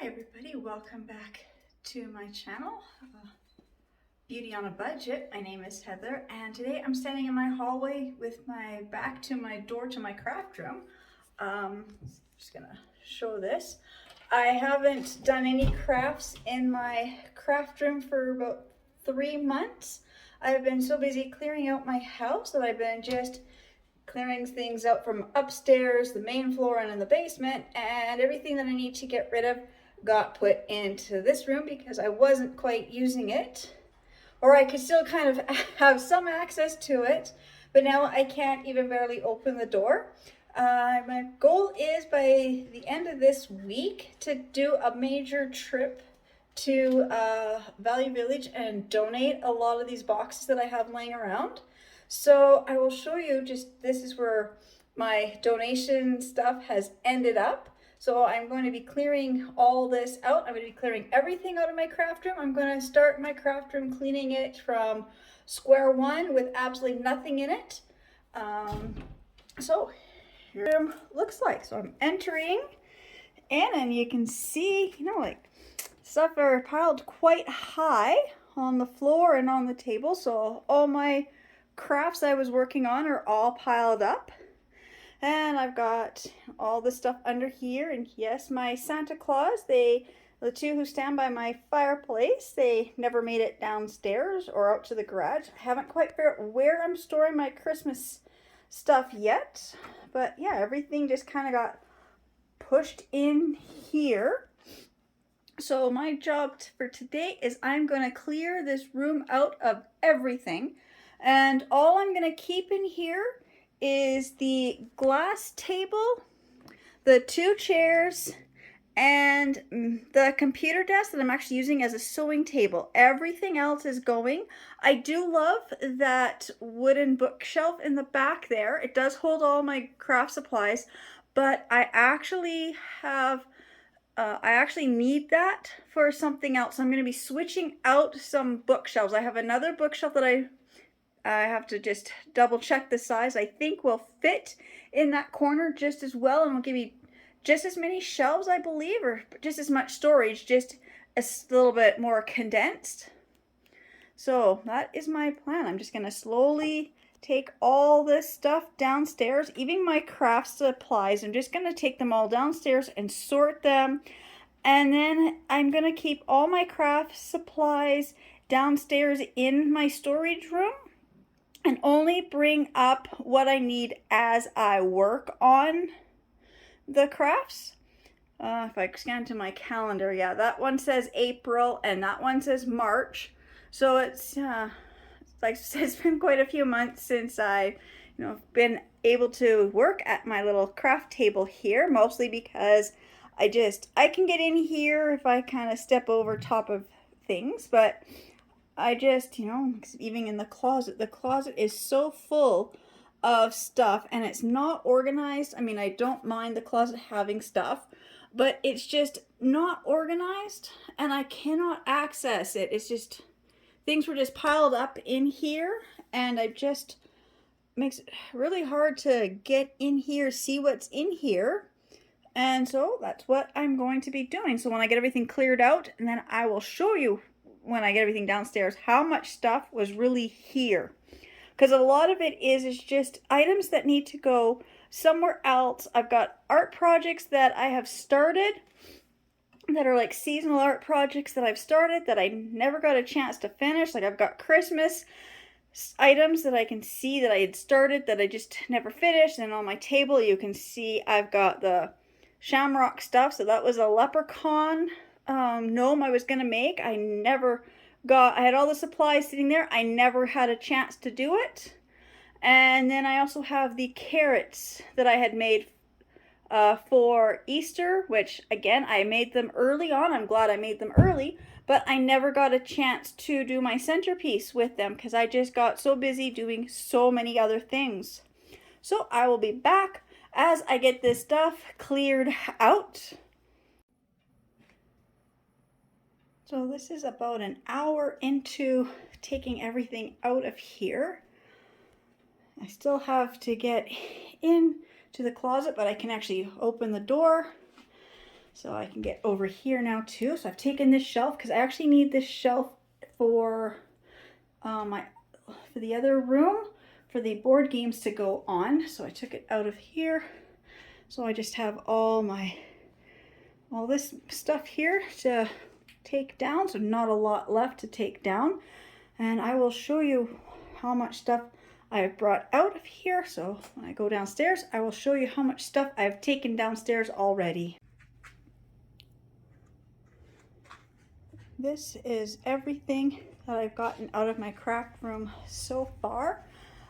Hi everybody, welcome back to my channel, Beauty on a Budget. My name is Heather and today I'm standing in my hallway with my back to my door to my craft room. Just gonna show this. I haven't done any crafts in my craft room for about 3 months. I've been so busy clearing out my house that I've been just clearing things out from upstairs, the main floor, and in the basement, and everything that I need to get rid of got put into this room because I wasn't quite using it, or I could still kind of have some access to it, but now I can't even barely open the door. My goal is by the end of this week to do a major trip to Value Village and donate a lot of these boxes that I have laying around. So I will show you, this is where my donation stuff has ended up. So I'm going to be clearing all this out. I'm going to be clearing everything out of my craft room. I'm going to start my craft room cleaning it from square one with absolutely nothing in it. So here it looks like. So I'm entering in and you can see, like stuff are piled quite high on the floor and on the table. So all my crafts I was working on are all piled up. And I've got all the stuff under here. And yes, my Santa Claus, the two who stand by my fireplace, they never made it downstairs or out to the garage. I haven't quite figured out where I'm storing my Christmas stuff yet. But yeah, everything just kind of got pushed in here. So my job for today is I'm going to clear this room out of everything. And all I'm going to keep in here is the glass table, the 2 chairs, and the computer desk that I'm actually using as a sewing table. Everything else is going. I do love that wooden bookshelf in the back there. It does hold all my craft supplies, but I actually need that for something else. I'm going to be switching out some bookshelves. I have another bookshelf that I have to just double check the size. I think will fit in that corner just as well and will give me just as many shelves, I believe, or just as much storage, just a little bit more condensed. So that is my plan. I'm just going to slowly take all this stuff downstairs, even my craft supplies. I'm just going to take them all downstairs and sort them. And then I'm going to keep all my craft supplies downstairs in my storage room and only bring up what I need as I work on the crafts. If I scan to my calendar, yeah, that one says April and that one says March. So it's like I said, it's been quite a few months since I, been able to work at my little craft table here, mostly because I can get in here if I kind of step over top of things, but I just, even in the closet is so full of stuff and it's not organized. I mean, I don't mind the closet having stuff, but it's just not organized and I cannot access it. It's just, things were just piled up in here and makes it really hard to get in here, see what's in here. And so that's what I'm going to be doing. So when I get everything cleared out, and then I will show you when I get everything downstairs how much stuff was really here. Because a lot of it is just items that need to go somewhere else. I've got art projects that I have started that are like seasonal art projects that I've started that I never got a chance to finish. Like I've got Christmas items that I can see that I had started that I just never finished. And on my table you can see I've got the shamrock stuff. So that was a leprechaun gnome I was going to make. I had all the supplies sitting there. I never had a chance to do it. And then I also have the carrots that I had made for Easter, which again, I made them early on. I'm glad I made them early, but I never got a chance to do my centerpiece with them because I just got so busy doing so many other things. So I will be back as I get this stuff cleared out. So this is about an hour into taking everything out of here. I still have to get in to the closet, but I can actually open the door So I can get over here now too. So I've taken this shelf because I actually need this shelf for for the other room for the board games to go on. So I took it out of here. So I just have all this stuff here to take down. So not a lot left to take down. And I will show you how much stuff I've brought out of here. So when I go downstairs, I will show you how much stuff I've taken downstairs already. This is everything that I've gotten out of my craft room so far.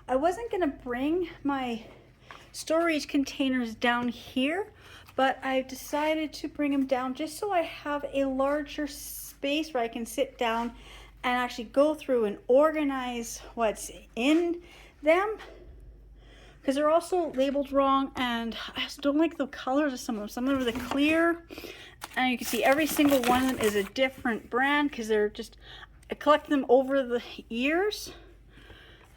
I wasn't gonna bring my storage containers down here, but I've decided to bring them down just so I have a larger space where I can sit down and actually go through and organize what's in them, because they're also labeled wrong, and I just don't like the colors of some of them. Some of them are the clear, and you can see every single one of them is a different brand because they're just, I collect them over the years.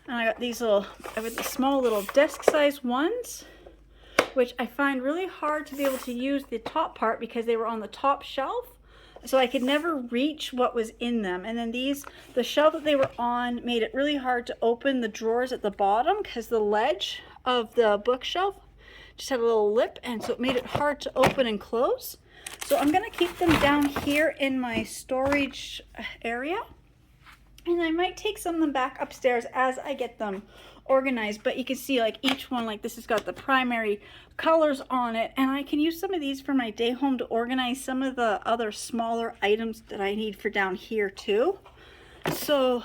And I got these little, I got the small little desk size ones, which I find really hard to be able to use the top part because they were on the top shelf. So I could never reach what was in them. And then these, the shelf that they were on made it really hard to open the drawers at the bottom because the ledge of the bookshelf just had a little lip, and so it made it hard to open and close. So I'm gonna keep them down here in my storage area. And I might take some of them back upstairs as I get them organized. But you can see like each one, like this has got the primary colors on it. And I can use some of these for my day home to organize some of the other smaller items that I need for down here too. So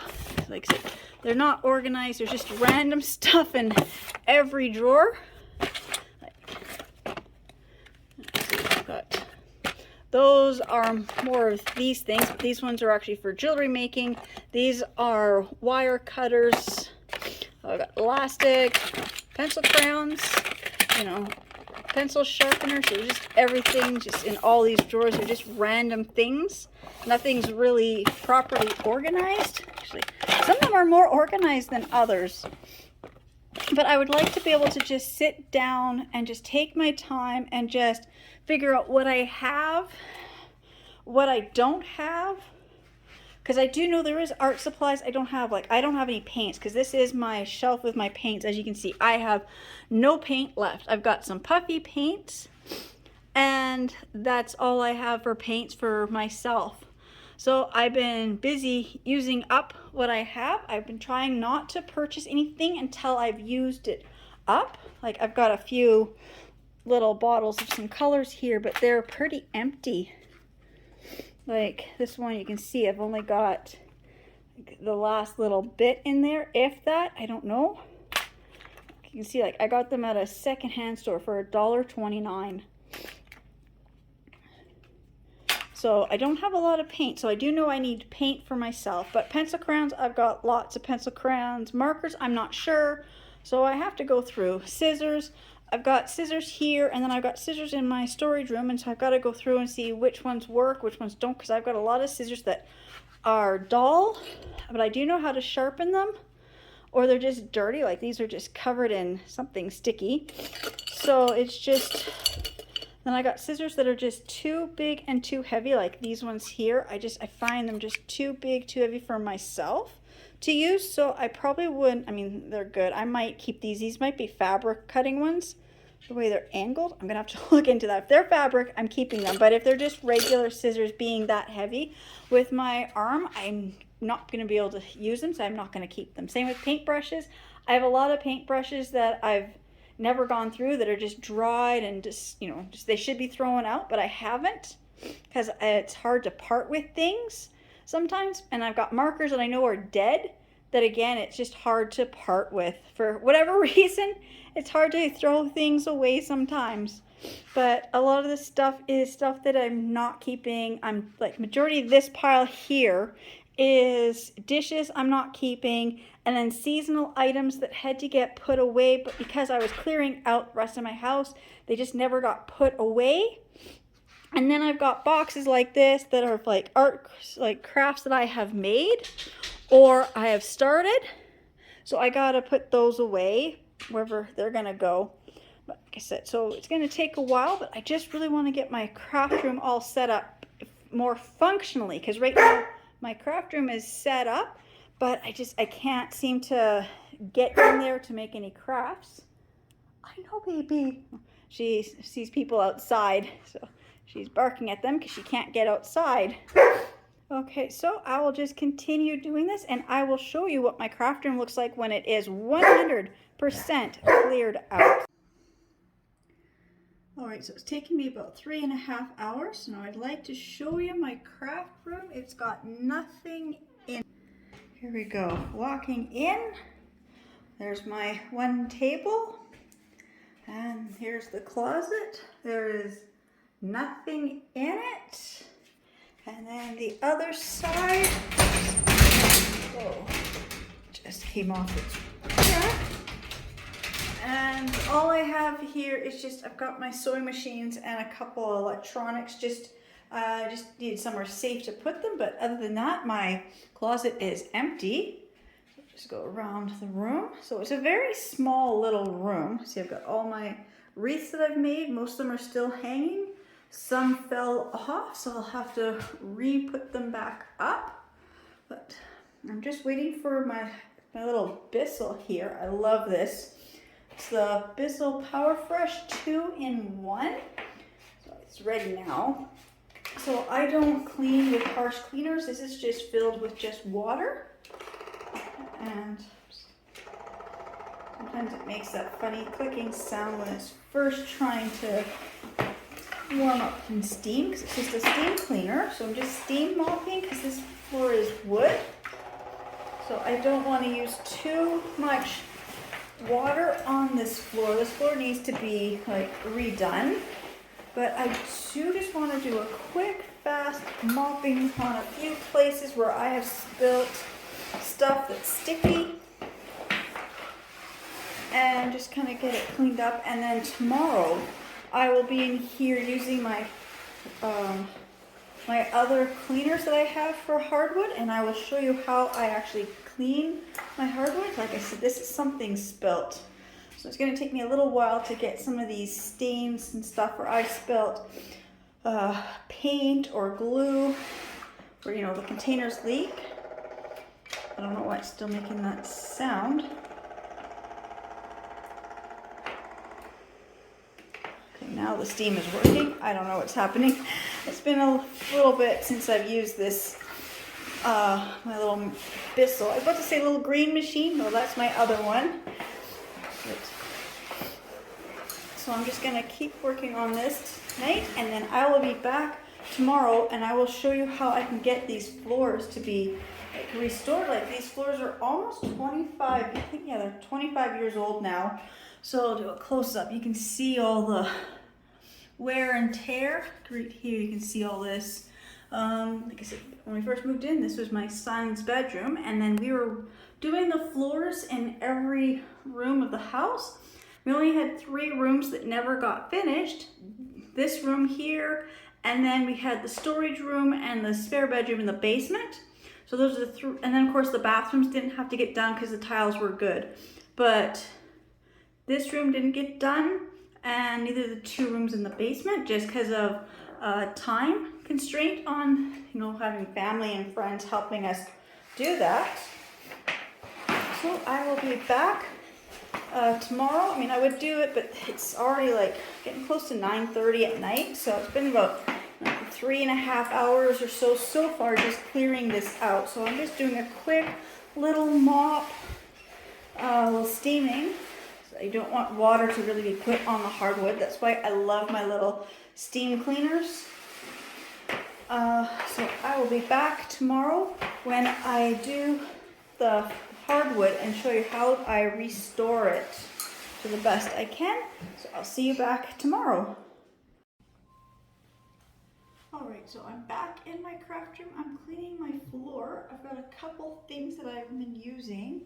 like I said, they're not organized. There's just random stuff in every drawer. Got those are more of these things, but these ones are actually for jewelry making. These are wire cutters. I've got elastic, pencil crayons, you know, pencil sharpeners. So just everything just in all these drawers are just random things. Nothing's really properly organized. Actually, some of them are more organized than others. But I would like to be able to just sit down and just take my time and just figure out what I have, what I don't have. Because I do know there is art supplies I don't have. Like, I don't have any paints because this is my shelf with my paints. As you can see, I have no paint left. I've got some puffy paints, and that's all I have for paints for myself. So I've been busy using up what I have. I've been trying not to purchase anything until I've used it up. Like, I've got a few little bottles of some colors here, but they're pretty empty. Like this one, you can see I've only got the last little bit in there, if that. I don't know. You can see, like, I got them at a secondhand store for $1.29. So I don't have a lot of paint, so I do know I need paint for myself. But pencil crayons, I've got lots of pencil crayons. Markers, I'm not sure, so I have to go through. Scissors, I've got scissors here, and then I've got scissors in my storage room, and so I've got to go through and see which ones work, which ones don't, because I've got a lot of scissors that are dull, but I do know how to sharpen them, or they're just dirty. Like, these are just covered in something sticky. So it's just... Then I got scissors that are just too big and too heavy, like these ones here. I find them just too big, too heavy for myself to use. So I probably wouldn't, I mean, they're good. I might keep these. These might be fabric cutting ones, the way they're angled. I'm gonna have to look into that. If they're fabric, I'm keeping them. But if they're just regular scissors being that heavy with my arm, I'm not gonna be able to use them, so I'm not gonna keep them. Same with paintbrushes. I have a lot of paintbrushes that I've never gone through that are just dried and just, you know, just they should be thrown out, but I haven't because it's hard to part with things sometimes. And I've got markers that I know are dead that, again, it's just hard to part with for whatever reason. It's hard to throw things away sometimes. But a lot of this stuff is stuff that I'm not keeping. I'm like, majority of this pile here is dishes I'm not keeping, and then seasonal items that had to get put away, but because I was clearing out the rest of my house, they just never got put away. And then I've got boxes like this that are like art, like crafts that I have made or I have started, so I gotta put those away wherever they're gonna go. But like I said, so it's going to take a while, but I just really want to get my craft room all set up more functionally, because right now my craft room is set up, but I can't seem to get in there to make any crafts. I know, baby. She sees people outside, so she's barking at them because she can't get outside. Okay, so I will just continue doing this, and I will show you what my craft room looks like when it is 100% cleared out. Alright, so it's taking me about 3.5 hours. Now I'd like to show you my craft room. It's got nothing in. Here we go. Walking in, there's my one table, and here's the closet. There is nothing in it. And then the other side, oh, just came off its rack. And all I have here is just, I've got my sewing machines and a couple of electronics, just needed somewhere safe to put them. But other than that, my closet is empty. So just go around the room. So it's a very small little room. See, I've got all my wreaths that I've made. Most of them are still hanging. Some fell off, so I'll have to re-put them back up. But I'm just waiting for my little Bissell here. I love this. It's the Bissell Power Fresh 2-in-1. So it's ready now. So I don't clean with harsh cleaners. This is just filled with just water. And sometimes it makes that funny clicking sound when it's first trying to warm up in steam, because it's just a steam cleaner. So I'm just steam mopping because this floor is wood. So I don't want to use too much water on this floor. This floor needs to be like redone. But I do just want to do a quick, fast mopping on a few places where I have spilt stuff that's sticky. And just kind of get it cleaned up. And then tomorrow I will be in here using my my other cleaners that I have for hardwood, and I will show you how I actually clean my hardwood. Like I said, this is something spilt, so it's going to take me a little while to get some of these stains and stuff where I spilt paint or glue, where you know the containers leak. I don't know why it's still making that sound. Now the steam is working. I don't know what's happening. It's been a little bit since I've used this, my little Bissell. I was about to say little green machine. No, that's my other one. So I'm just going to keep working on this tonight, and then I will be back tomorrow, and I will show you how I can get these floors to be like restored. Like these floors are almost 25, I think, yeah, they're 25 years old now. So I'll do a close-up. You can see all the wear and tear. Right here you can see all this. Like I said, when we first moved in, this was my son's bedroom, and then we were doing the floors in every room of the house. We only had 3 rooms that never got finished. This room here, and then we had the storage room and the spare bedroom in the basement. So those are the 3, and then of course the bathrooms didn't have to get done because the tiles were good. But this room didn't get done, and neither the 2 rooms in the basement, just because of time constraint on, you know, having family and friends helping us do that. So I will be back tomorrow. I mean, I would do it, but it's already like getting close to 9:30 at night, so it's been about 3.5 hours or so far just clearing this out. So I'm just doing a quick little mop, little steaming. I don't want water to really be put on the hardwood. That's why I love my little steam cleaners. So I will be back tomorrow when I do the hardwood and show you how I restore it to the best I can. So I'll see you back tomorrow. Alright, so I'm back in my craft room. I'm cleaning my floor. I've got a couple things that I've been using.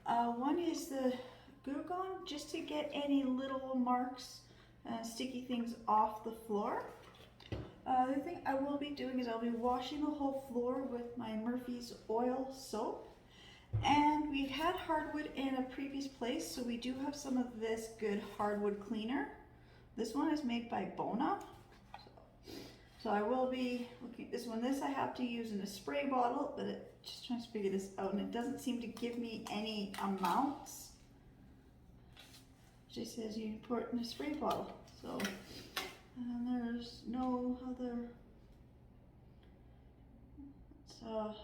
One is the Glue Gun, just to get any little marks, sticky things off the floor. The other thing I will be doing is I'll be washing the whole floor with my Murphy's oil soap. And we've had hardwood in a previous place, so we do have some of this good hardwood cleaner. This one is made by Bona. So I will be looking at this one. This I have to use in a spray bottle, but just trying to figure this out, and it doesn't seem to give me any amounts. It just says you pour it in a spray bottle. So there's no other. I'm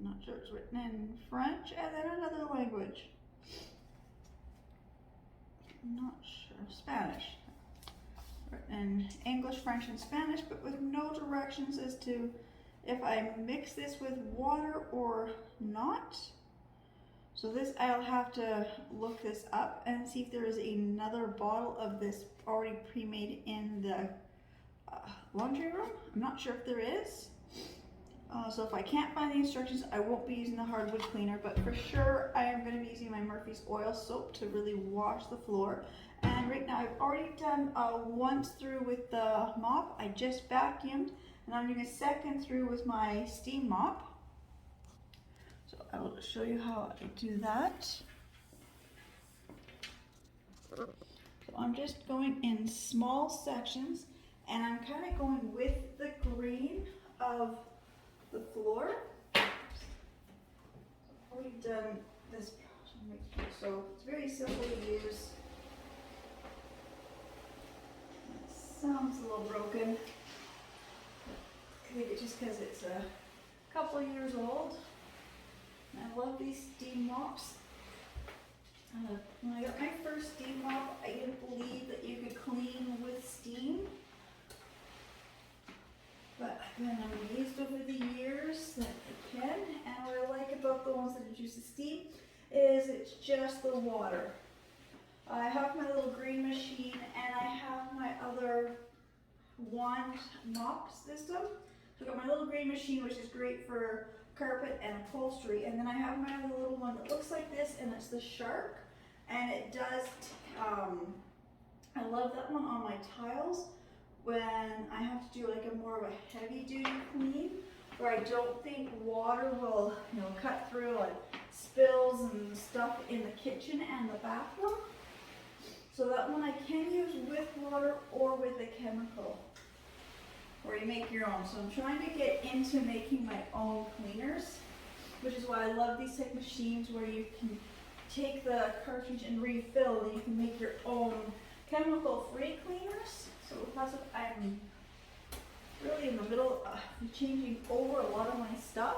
not sure it's written in French and then another language. I'm not sure. Spanish. In English, French, and Spanish, but with no directions as to if I mix this with water or not. So this, I'll have to look this up and see if there is another bottle of this already pre-made in the laundry room. I'm not sure if there is. So if I can't find the instructions, I won't be using the hardwood cleaner, but for sure I am going to be using my Murphy's oil soap to really wash the floor. And right now I've already done once through with the mop. I just vacuumed, and I'm doing a second through with my steam mop. So I will show you how I do that. So I'm just going in small sections, and I'm kind of going with the grain of the floor. I've already done this, so it's very simple to use. Sounds a little broken. I think it's just because it's a couple years old. And I love these steam mops. When I got my first steam mop, I didn't believe that you could clean with steam. But I've been amazed over the years that it can. And what I like about the ones that use the steam is it's just the water. I have my little green machine, and I have my other wand mop system. So I've got my little green machine, which is great for carpet and upholstery, and then I have my other little one that looks like this, and it's the Shark, and it does, I love that one on my tiles when I have to do like a more of a heavy duty clean, where I don't think water will, cut through like spills and stuff in the kitchen and the bathroom. So that one I can use with water or with a chemical, or you make your own. So I'm trying to get into making my own cleaners, which is why I love these type of machines where you can take the cartridge and refill, and you can make your own chemical-free cleaners. So that's what I'm really in the middle of changing over a lot of my stuff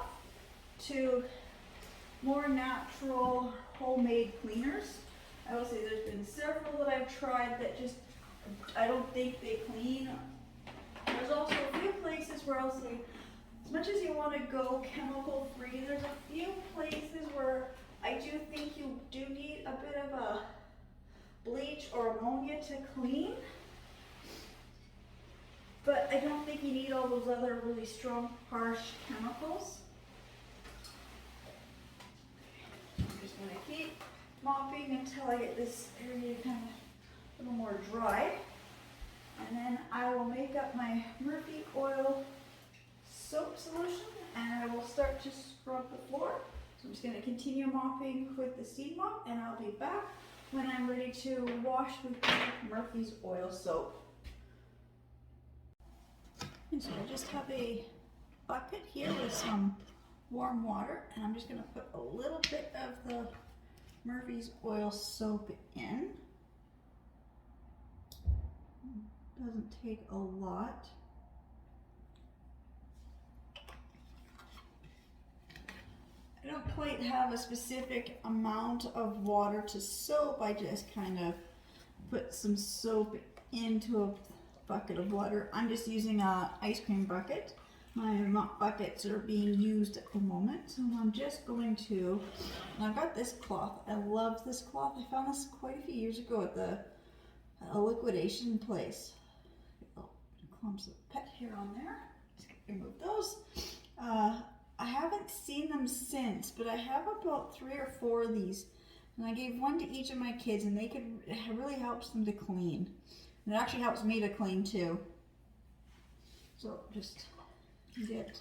to more natural homemade cleaners. I will say there's been several that I've tried that just, I don't think they clean. There's also a few places where I'll say, as much as you want to go chemical free, there's a few places where I do think you do need a bit of a bleach or ammonia to clean. But I don't think you need all those other really strong, harsh chemicals. I'm just going to keep mopping until I get this area kind of a little more dry. And then I will make up my Murphy oil soap solution, and I will start to scrub the floor. So I'm just going to continue mopping with the steam mop, and I'll be back when I'm ready to wash with Murphy's oil soap. And so I just have a bucket here with some warm water, and I'm just going to put a little bit of the Murphy's oil soap in. Doesn't take a lot. I don't quite have a specific amount of water to soap. I just kind of put some soap into a bucket of water. I'm just using an ice cream bucket. My mop buckets are being used at the moment, so I'm just going to, and I've got this cloth. I love this cloth. I found this quite a few years ago at a liquidation place. Clumps of pet hair on there. Just remove those. I haven't seen them since, but I have about 3 or 4 of these, and I gave one to each of my kids, and it really helps them to clean. And it actually helps me to clean too. So just get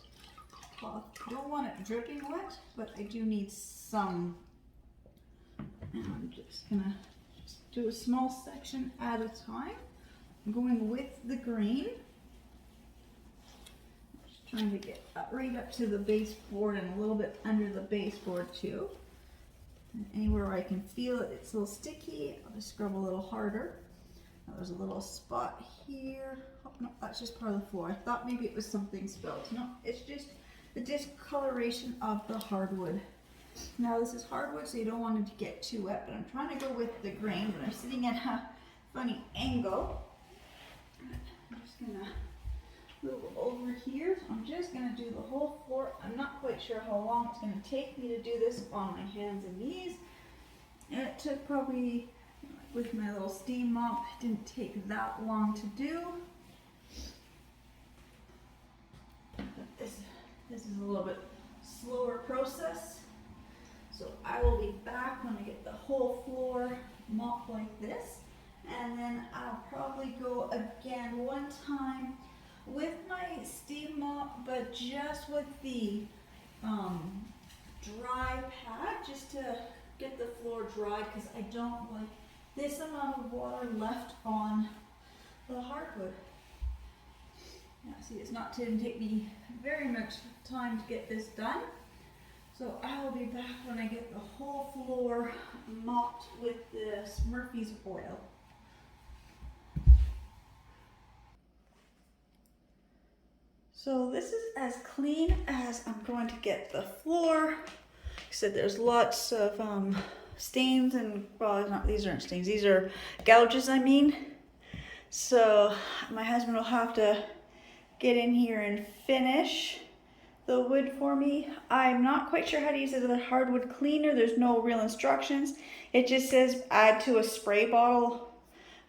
cloth. I don't want it dripping wet, but I do need some. And I'm just gonna do a small section at a time. I'm going with the grain. Just trying to get right up to the baseboard and a little bit under the baseboard too. And anywhere where I can feel it, it's a little sticky, I'll just scrub a little harder. Now there's a little spot here. Oh, no, that's just part of the floor. I thought maybe it was something spilled. No, it's just the discoloration of the hardwood. Now this is hardwood, so you don't want it to get too wet, but I'm trying to go with the grain, but I'm sitting at a funny angle. I'm just gonna move over here. So I'm just gonna do the whole floor. I'm not quite sure how long it's gonna take me to do this on my hands and knees. And it took probably, with my little steam mop, it didn't take that long to do. But this is a little bit slower process. So I will be back when I get the whole floor mopped like this. And then I'll probably go again one time with my steam mop, but just with the dry pad, just to get the floor dry, because I don't like this amount of water left on the hardwood. Yeah, see, it's not going to take me very much time to get this done. So I will be back when I get the whole floor mopped with this Murphy's oil. So this is as clean as I'm going to get the floor. Like I said, there's lots of stains and, well, these aren't stains, these are gouges, I mean. So my husband will have to get in here and finish the wood for me. I'm not quite sure how to use the hardwood cleaner. There's no real instructions. It just says add to a spray bottle.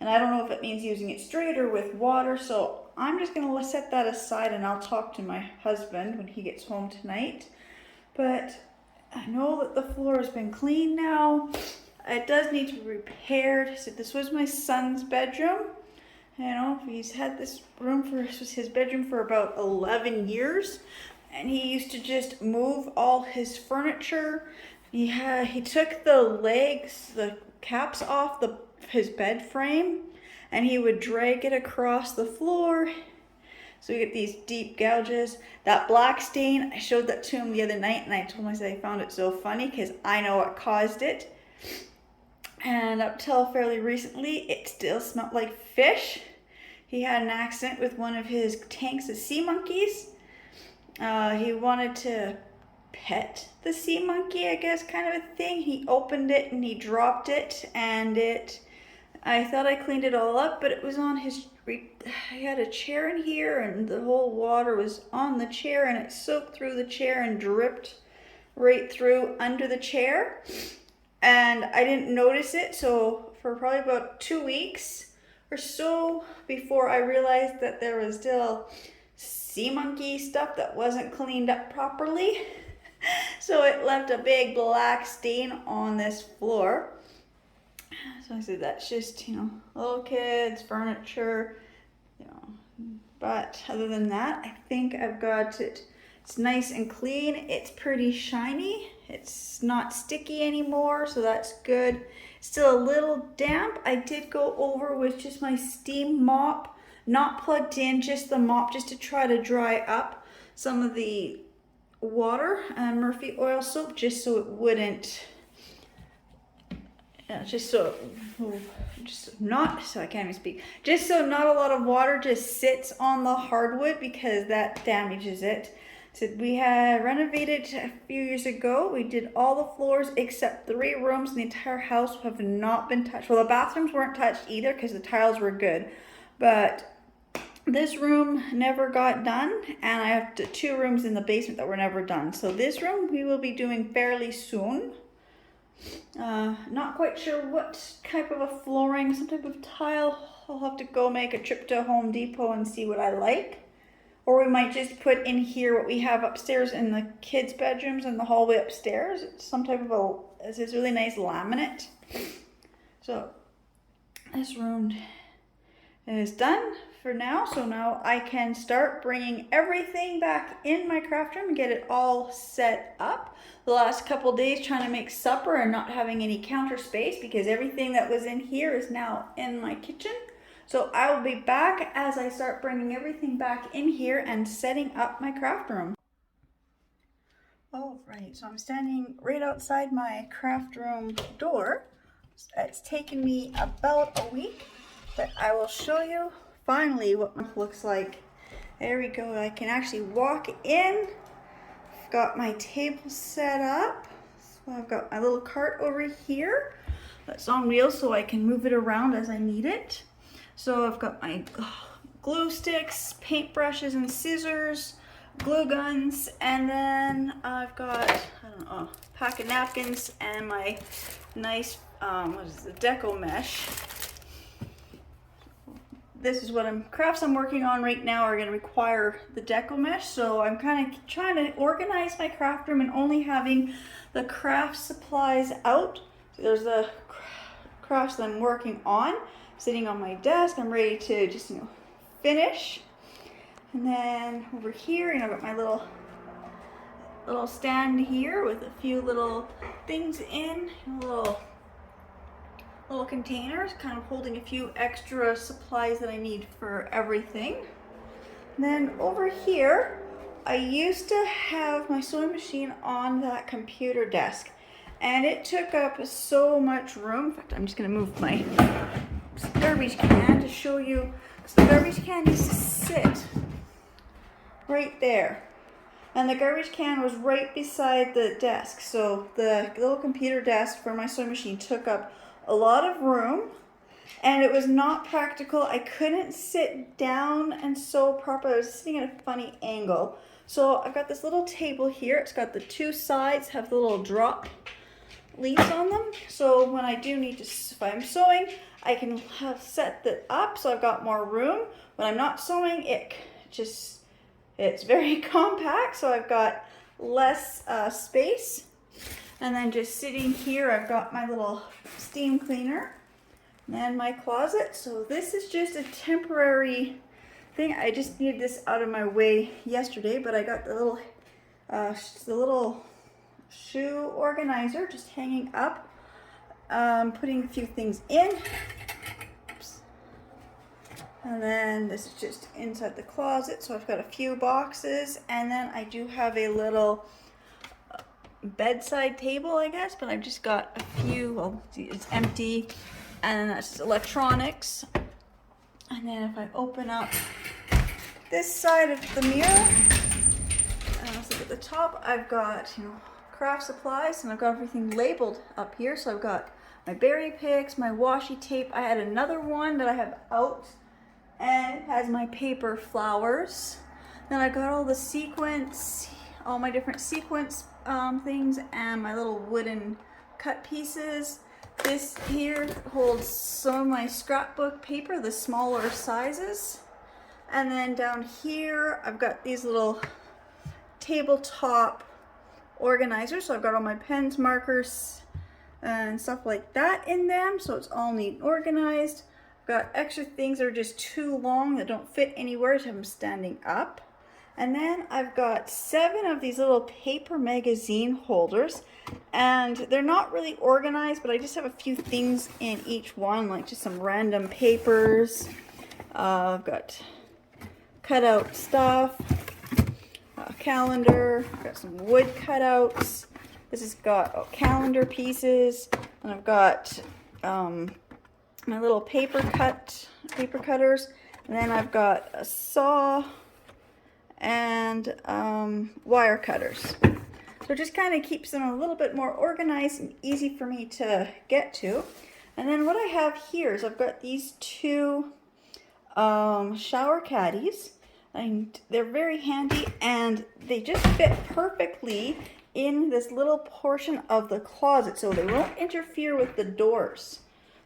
And I don't know if it means using it straight or with water. So I'm just gonna set that aside and I'll talk to my husband when he gets home tonight. But I know that the floor has been cleaned now. It does need to be repaired. So this was my son's bedroom. You know, he's had this room this was his bedroom for about 11 years. And he used to just move all his furniture. He took the legs, the caps off his bed frame, and he would drag it across the floor. So we get these deep gouges. That black stain, I showed that to him the other night, and I told myself I found it so funny because I know what caused it. And up till fairly recently, it still smelled like fish. He had an accident with one of his tanks of sea monkeys. He wanted to pet the sea monkey, I guess, kind of a thing. He opened it and he dropped it, and I thought I cleaned it all up, but it was on he had a chair in here, and the whole water was on the chair, and it soaked through the chair and dripped right through under the chair. And I didn't notice it, so for probably about 2 weeks or so before I realized that there was still sea monkey stuff that wasn't cleaned up properly. So it left a big black stain on this floor. So I said, that's just, little kids, furniture, But other than that, I think I've got it. It's nice and clean. It's pretty shiny. It's not sticky anymore, so that's good. Still a little damp. I did go over with just my steam mop, not plugged in, just the mop, just to try to dry up some of the water and Murphy oil soap, just so it wouldn't, just so I can't even speak, just so not a lot of water just sits on the hardwood, because that damages it. So we had renovated a few years ago. We did all the floors except 3 rooms in the entire house have not been touched. Well, the bathrooms weren't touched either because the tiles were good, but this room never got done, and I have 2 rooms in the basement that were never done. So this room we will be doing fairly soon. Not quite sure what type of a flooring, some type of tile. I'll have to go make a trip to Home Depot and see what I like. Or we might just put in here what we have upstairs in the kids' bedrooms and the hallway upstairs. It's some type of it's this really nice laminate. So this room is done for now. So now I can start bringing everything back in my craft room and get it all set up. The last couple days trying to make supper and not having any counter space because everything that was in here is now in my kitchen. So I will be back as I start bringing everything back in here and setting up my craft room. All right, so I'm standing right outside my craft room door. It's taken me about a week, but I will show you finally what it looks like. There we go. I can actually walk in. I've got my table set up. So I've got my little cart over here that's on wheels so I can move it around as I need it. So I've got my glue sticks, paintbrushes and scissors, glue guns, and then I've got, I don't know, a pack of napkins and my nice, what is the deco mesh. This is what crafts I'm working on right now are going to require the deco mesh, so I'm kind of trying to organize my craft room and only having the craft supplies out. So there's the crafts that I'm working on sitting on my desk. I'm ready to just, finish. And then over here, I've got my little stand here with a few little things in, little containers, kind of holding a few extra supplies that I need for everything. And then over here, I used to have my sewing machine on that computer desk, and it took up so much room. In fact, I'm just going to move my garbage can to show you. So the garbage can used to sit right there, and the garbage can was right beside the desk. So the little computer desk for my sewing machine took up a lot of room, and it was not practical. I couldn't sit down and sew properly. I was sitting at a funny angle. So I've got this little table here. It's got the two sides, have the little drop leaves on them. So when I do need to, if I'm sewing, I can have set that up so I've got more room. When I'm not sewing, it's very compact, so I've got less space. And then just sitting here, I've got my little steam cleaner and my closet. So this is just a temporary thing. I just needed this out of my way yesterday, but I got the little shoe organizer just hanging up, putting a few things in. Oops. And then this is just inside the closet, so I've got a few boxes, and then I do have a little bedside table, I guess, but I've just got a few, well, it's empty, and that's electronics. And then if I open up this side of the mirror, and let's look at the top, I've got, craft supplies, and I've got everything labeled up here. So I've got my berry picks, my washi tape. I had another one that I have out, and it has my paper flowers. Then I got all the sequins, all my different sequence things, and my little wooden cut pieces. This here holds some of my scrapbook paper, the smaller sizes. And then down here, I've got these little tabletop organizers. So I've got all my pens, markers, and stuff like that in them. So it's all neat and organized. I've got extra things that are just too long that don't fit anywhere, so I'm standing up. And then I've got 7 of these little paper magazine holders, and they're not really organized, but I just have a few things in each one, like just some random papers. I've got cutout stuff, a calendar, I've got some wood cutouts. This has got calendar pieces, and I've got my little paper cutters, and then I've got a saw and wire cutters. So it just kind of keeps them a little bit more organized and easy for me to get to. And then what I have here is I've got these 2 shower caddies, and they're very handy, and they just fit perfectly in this little portion of the closet, so they won't interfere with the doors.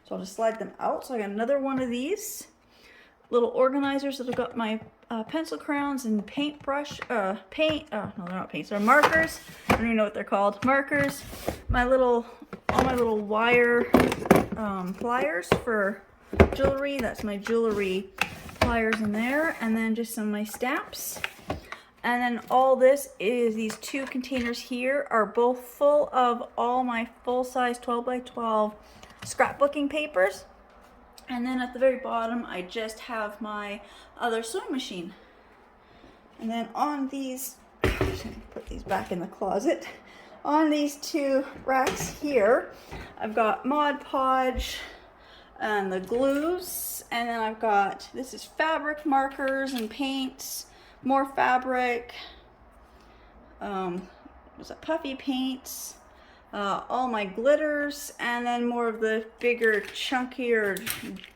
So I'll just slide them out. So I got another one of these little organizers that have got my pencil crayons and paintbrush, no, they're not paints, they're markers. I don't even know what they're called. Markers, all my little wire pliers for jewelry. That's my jewelry pliers in there, and then just some of my stamps. And then all this is, these 2 containers here are both full of all my full-size 12 by 12 scrapbooking papers. And then at the very bottom, I just have my other sewing machine. And then on these, put these back in the closet. On these 2 racks here, I've got Mod Podge and the glues. And then I've got, this is fabric markers and paints, more fabric, was that puffy paints, all my glitters, and then more of the bigger, chunkier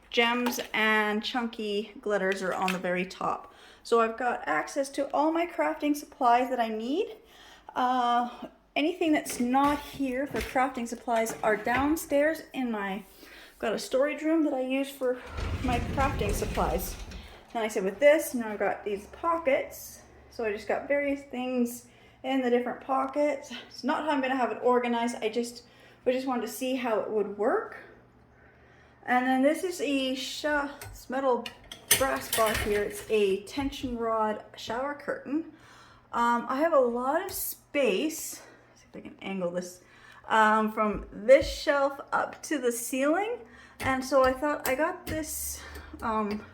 gems and chunky glitters are on the very top. So I've got access to all my crafting supplies that I need. Anything that's not here for crafting supplies are downstairs in my, got a storage room that I use for my crafting supplies. And I said with this, now I've got these pockets. So I just got various things in the different pockets. It's not how I'm gonna have it organized. We just wanted to see how it would work. And then this is a this metal brass bar here. It's a tension rod shower curtain. I have a lot of space. Let's see if I can angle this from this shelf up to the ceiling. And so I thought I got this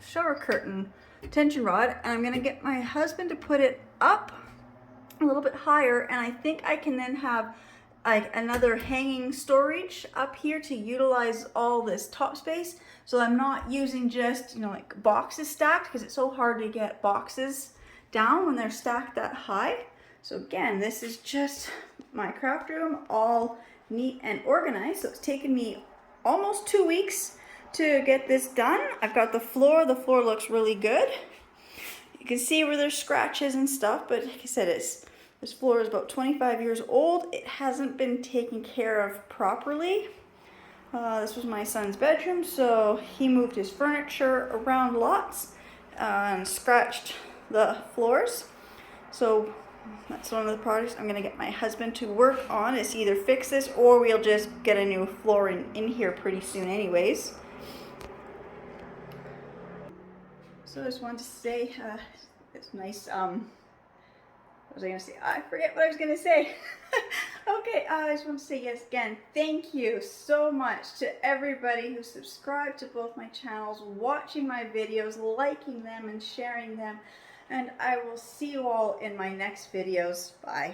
shower curtain tension rod, and I'm gonna get my husband to put it up a little bit higher, and I think I can then have like another hanging storage up here to utilize all this top space. So I'm not using just, you know, like boxes stacked, because it's so hard to get boxes down when they're stacked that high. So again, this is just my craft room, all neat and organized. So it's taken me almost 2 weeks to get this done. I've got the floor looks really good. You can see where there's scratches and stuff, but like I said, this floor is about 25 years old. It hasn't been taken care of properly. This was my son's bedroom, so he moved his furniture around lots and scratched the floors. So that's one of the projects I'm gonna get my husband to work on, is either fix this or we'll just get a new floor in here pretty soon anyways. So I just wanted to say, it's nice, what was I gonna say? I forget what I was gonna say. Okay, I just want to say yes again, thank you so much to everybody who subscribed to both my channels, watching my videos, liking them and sharing them. And I will see you all in my next videos. Bye.